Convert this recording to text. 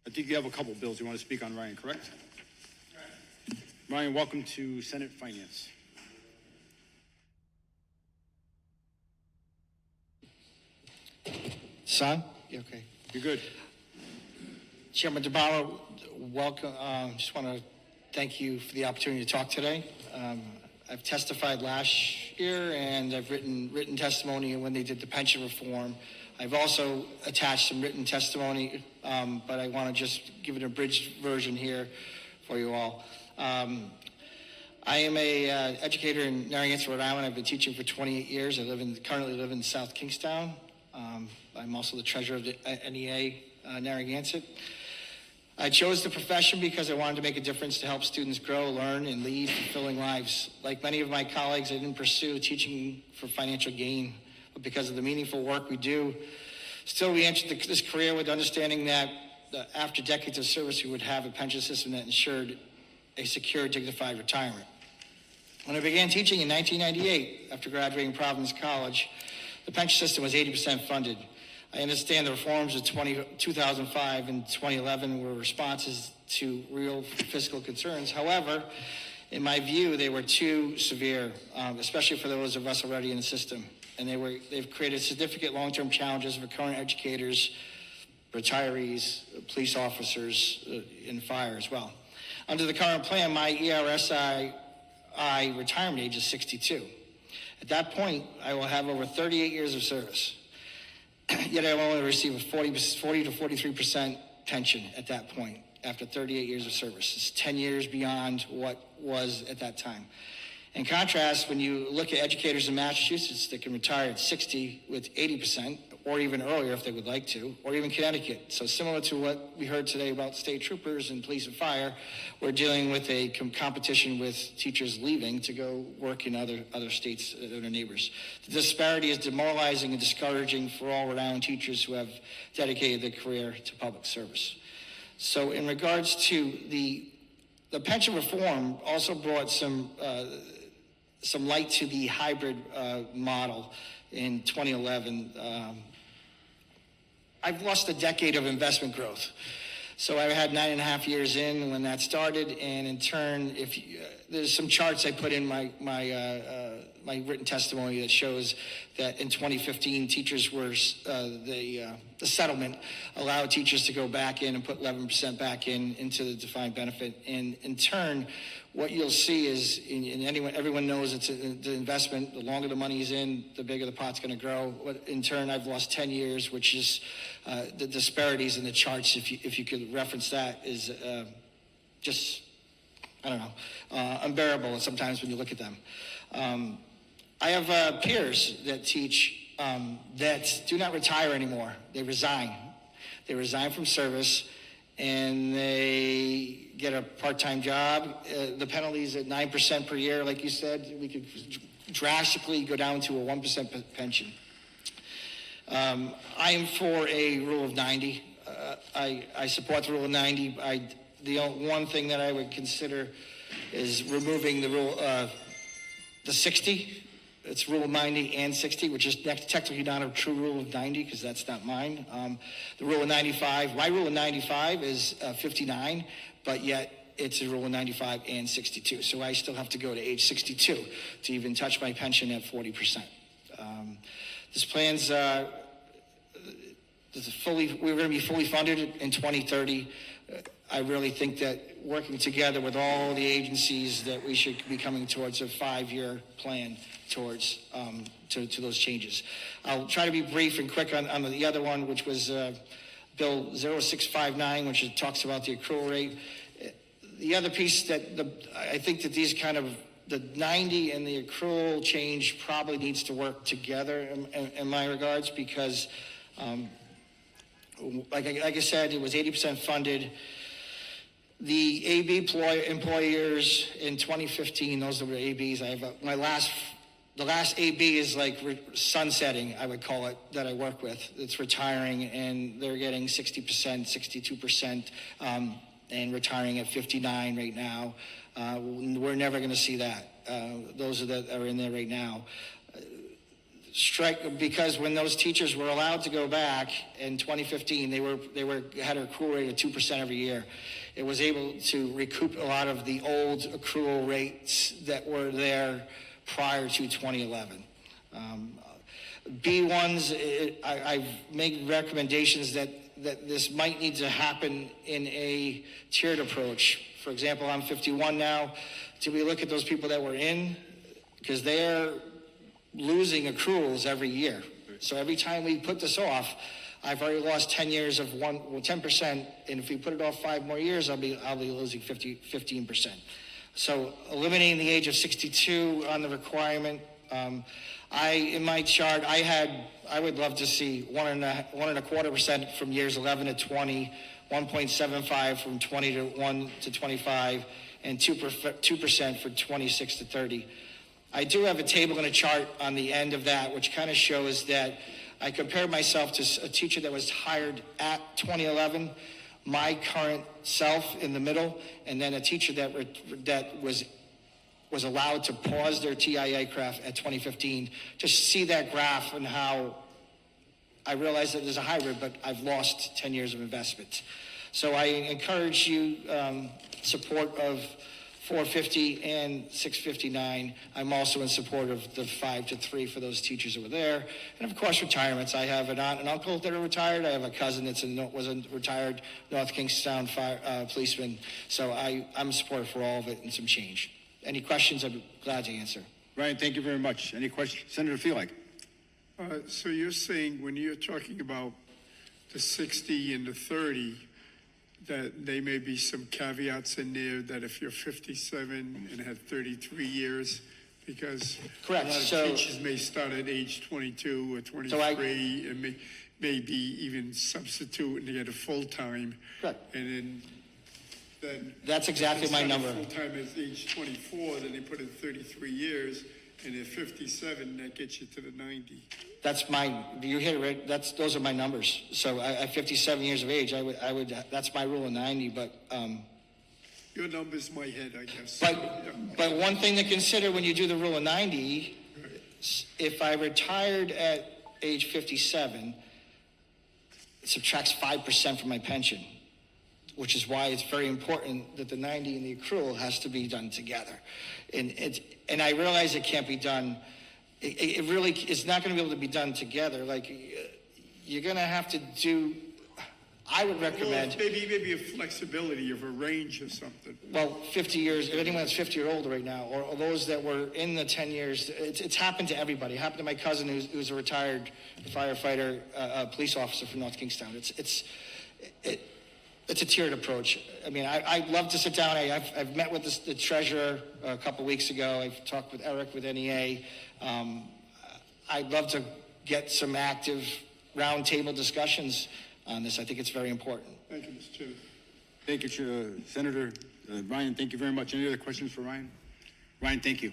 I think you have a couple bills you want to speak on, Ryan, correct? Ryan, welcome to Senate Finance. Son? You okay? You're good. Chairman DeBarro, welcome. Just want to thank you for the opportunity to talk today. I've testified last year, and I've written testimony when they did the pension reform. I've also attached some written testimony, but I want to just give it an abridged version here for you all. I am a educator in Narragansett, Rhode Island. I've been teaching for 28 years. I currently live in South Kingstown. I'm also the treasurer of the NEA Narragansett. I chose the profession because I wanted to make a difference to help students grow, learn, and lead fulfilling lives. Like many of my colleagues, I didn't pursue teaching for financial gain, but because of the meaningful work we do. Still, we entered this career with understanding that after decades of service, we would have a pension system that ensured a secure, dignified retirement. When I began teaching in 1998, after graduating Providence College, the pension system was 80% funded. I understand the reforms of 2005 and 2011 were responses to real fiscal concerns. However, in my view, they were too severe, especially for those of us already in the system. And they've created significant long-term challenges for current educators, retirees, police officers, and fire as well. Under the current plan, my ERSI retirement age is 62. At that point, I will have over 38 years of service. Yet I will only receive a 40 to 43% pension at that point after 38 years of service. It's 10 years beyond what was at that time. In contrast, when you look at educators in Massachusetts that can retire at 60 with 80%, or even earlier if they would like to, or even Connecticut. So similar to what we heard today about state troopers and police and fire, we're dealing with a competition with teachers leaving to go work in other states, other neighbors. The disparity is demoralizing and discouraging for all Rhode Island teachers who have dedicated their career to public service. So in regards to the pension reform also brought some light to the hybrid model in 2011. I've lost a decade of investment growth. So I had 9.5 years in when that started, and in turn, there's some charts I put in my written testimony that shows that in 2015, teachers were the settlement allowed teachers to go back in and put 11% back into the defined benefit, and in turn, what you'll see is, everyone knows it's the investment. The longer the money's in, the bigger the pot's going to grow. In turn, I've lost 10 years, which is the disparities in the charts. If you could reference that, is just, I don't know, unbearable sometimes when you look at them. I have peers that teach that do not retire anymore. They resign. They resign from service, and they get a part-time job. The penalties at 9% per year, like you said, we could drastically go down to a 1% pension. I am for a rule of 90. I support the rule of 90. The one thing that I would consider is removing the rule, the 60. It's rule of 90 and 60, which is technically not a true rule of 90 because that's not mine. The rule of 95, my rule of 95 is 59, but yet it's a rule of 95 and 62. So I still have to go to age 62 to even touch my pension at 40%. This plan's we're going to be fully funded in 2030. I really think that working together with all the agencies that we should be coming towards a 5-year plan towards to those changes. I'll try to be brief and quick on the other one, which was Bill 0659, which talks about the accrual rate. The other piece that I think that these kind of the 90 and the accrual change probably needs to work together in my regards because like I said, it was 80% funded. The AB employers in 2015, those were ABs. I have the last AB is like sunsetting, I would call it, that I work with. It's retiring, and they're getting 60%, 62%, and retiring at 59 right now. We're never going to see that. Those that are in there right now. strike, because when those teachers were allowed to go back in 2015, they had an accrual rate of 2% every year. It was able to recoup a lot of the old accrual rates that were there prior to 2011. B1s, I've made recommendations that this might need to happen in a tiered approach. For example, I'm 51 now. Do we look at those people that were in? Because they're losing accruals every year. So every time we put this off, I've already lost 10 years of 10%, and if we put it off 5 more years, I'll be losing 15%. So eliminating the age of 62 on the requirement. In my chart, I would love to see 1.25% from years 11 to 20, 1.75 from 20 to 1 to 25, and 2% for 26 to 30. I do have a table and a chart on the end of that, which kind of shows that I compared myself to a teacher that was hired at 2011, my current self in the middle, and then a teacher that was allowed to pause their TIA craft at 2015. Just see that graph and how I realize that there's a hybrid, but I've lost 10 years of investment. So I encourage you support of 450 and 659. I'm also in support of the 5 to 3 for those teachers over there. And of course, retirements. I have an aunt and uncle that are retired. I have a cousin was a retired North Kingstown policeman. So I'm supportive for all of it and some change. Any questions, I'd be glad to answer. Ryan, thank you very much. Any questions? Senator Feelike. So you're saying when you're talking about the 60 and the 30, that there may be some caveats in there that if you're 57 and had 33 years, because correct. A lot of teachers may start at age 22 or 23 and maybe even substitute and get a full-time. Correct. And then that's exactly my number. Full-time is age 24, then they put in 33 years, and at 57, that gets you to the 90. That's you hit it right. Those are my numbers. So at 57 years of age, I would. That's my rule of 90. But your number's my head, I guess. But one thing to consider when you do the rule of 90, right. If I retired at age 57, it subtracts 5% from my pension, which is why it's very important that the 90 and the accrual has to be done together. And I realize it can't be done. It really is not going to be able to be done together. Like, you're going to have to do, I would recommend. Well, maybe a flexibility of a range or something. Well, 50 years, if anyone that's 50 or older right now, or those that were in the 10 years, it's happened to everybody. It happened to my cousin who's a retired firefighter, police officer from North Kingstown. It's a tiered approach. I mean, I'd love to sit down. I've met with the treasurer a couple weeks ago. I've talked with Eric with NEA. I'd love to get some active roundtable discussions on this. I think it's very important. Thank you, Mr. Chairman. Thank you, Senator Ryan. Thank you very much. Any other questions for Ryan? Ryan, thank you.